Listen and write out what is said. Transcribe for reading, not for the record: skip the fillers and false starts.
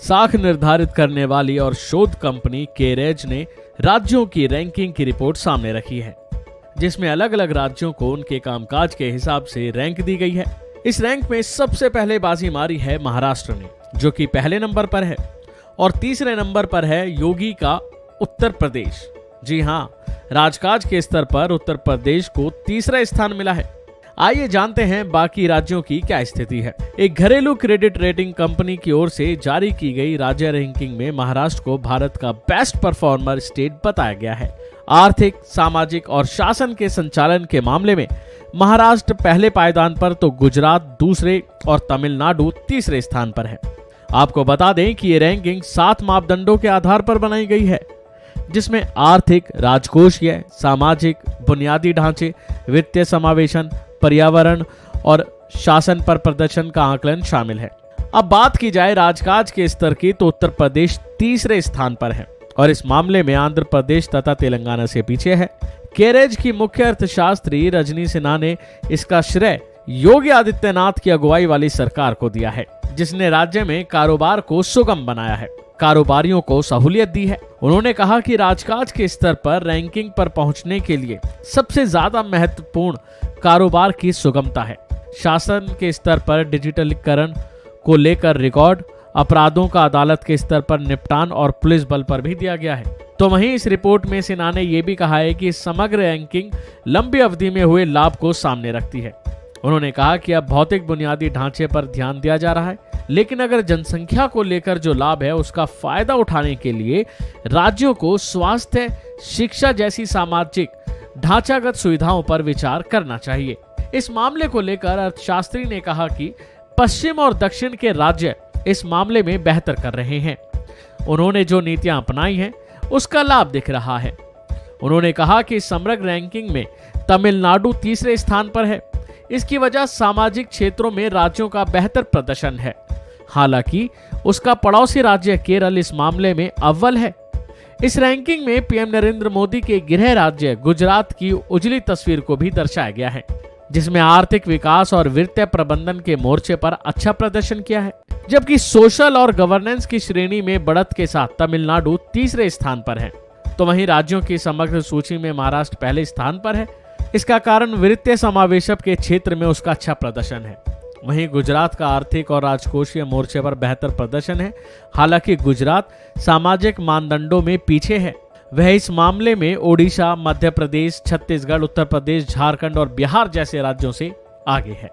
साख निर्धारित करने वाली और शोध कंपनी केरेज ने राज्यों की रैंकिंग की रिपोर्ट सामने रखी है, जिसमें अलग अलग राज्यों को उनके कामकाज के हिसाब से रैंक दी गई है। इस रैंक में सबसे पहले बाजी मारी है महाराष्ट्र ने, जो कि पहले नंबर पर है, और तीसरे नंबर पर है योगी का उत्तर प्रदेश। जी हाँ, राजकाज के स्तर पर उत्तर प्रदेश को तीसरा स्थान मिला है। आइए जानते हैं बाकी राज्यों की क्या स्थिति है। एक घरेलू क्रेडिट रेटिंग कंपनी की ओर से जारी की गई राज्य रैंकिंग में महाराष्ट्र को भारत का बेस्ट परफॉर्मर स्टेट बताया गया है। आर्थिक, सामाजिक और शासन के संचालन के मामले में महाराष्ट्र पहले पायदान पर तो गुजरात दूसरे और तमिलनाडु तीसरे स्थान पर है। आपको बता दें कि ये रैंकिंग 7 मापदंडों के आधार पर बनाई गई है, जिसमें आर्थिक, राजकोषीय, सामाजिक, बुनियादी ढांचे, वित्तीय समावेशन, पर्यावरण और शासन पर प्रदर्शन का आकलन शामिल है। अब बात की जाए राजकाज के स्तर की, तो उत्तर प्रदेश तीसरे स्थान पर है और इस मामले में आंध्र प्रदेश तथा तेलंगाना से पीछे है। केरेज की मुख्य अर्थशास्त्री रजनी सिन्हा ने इसका श्रेय योगी आदित्यनाथ की अगुवाई वाली सरकार को दिया है, जिसने राज्य में कारोबार को सुगम बनाया है, कारोबारियों को सहूलियत दी है। उन्होंने कहा कि राजकाज के स्तर पर रैंकिंग पर पहुंचने के लिए सबसे ज्यादा महत्वपूर्ण कारोबार की सुगमता है। शासन के स्तर पर डिजिटलीकरण को लेकर रिकॉर्ड, अपराधों का अदालत के स्तर पर निपटान और पुलिस बल पर भी दिया गया है। तो वहीं इस रिपोर्ट में सिन्हा ने यह भी कहा है कि समग्र रैंकिंग लंबी अवधि में हुए लाभ को सामने रखती है। उन्होंने कहा कि अब भौतिक बुनियादी ढांचे पर ध्यान दिया जा रहा है, लेकिन अगर जनसंख्या को लेकर जो लाभ है उसका फायदा उठाने के लिए राज्यों को स्वास्थ्य, शिक्षा जैसी सामाजिक ढांचागत सुविधाओं पर विचार करना चाहिए। इस मामले को लेकर अर्थशास्त्री ने कहा कि पश्चिम और दक्षिण के राज्य इस मामले में बेहतर कर रहे हैं। उन्होंने जो नीतियां अपनाई हैं उसका लाभ दिख रहा है। उन्होंने कहा कि समग्र रैंकिंग में तमिलनाडु तीसरे स्थान पर है। इसकी वजह सामाजिक क्षेत्रों में राज्यों का बेहतर प्रदर्शन है। हालांकि उसका पड़ोसी राज्य केरल इस मामले में अव्वल है। इस रैंकिंग में पीएम नरेंद्र मोदी के गृह राज्य गुजरात की उजली तस्वीर को भी दर्शाया गया है, जिसमें आर्थिक विकास और वित्तीय प्रबंधन के मोर्चे पर अच्छा प्रदर्शन किया है, जबकि सोशल और गवर्नेंस की श्रेणी में बढ़त के साथ तमिलनाडु तीसरे स्थान पर है। तो वहीं राज्यों की समग्र सूची में महाराष्ट्र पहले स्थान पर है। इसका कारण वित्तीय समावेशक के क्षेत्र में उसका अच्छा प्रदर्शन है। वहीं गुजरात का आर्थिक और राजकोषीय मोर्चे पर बेहतर प्रदर्शन है। हालांकि गुजरात सामाजिक मानदंडों में पीछे है। वह इस मामले में ओडिशा, मध्य प्रदेश, छत्तीसगढ़, उत्तर प्रदेश, झारखंड और बिहार जैसे राज्यों से आगे है।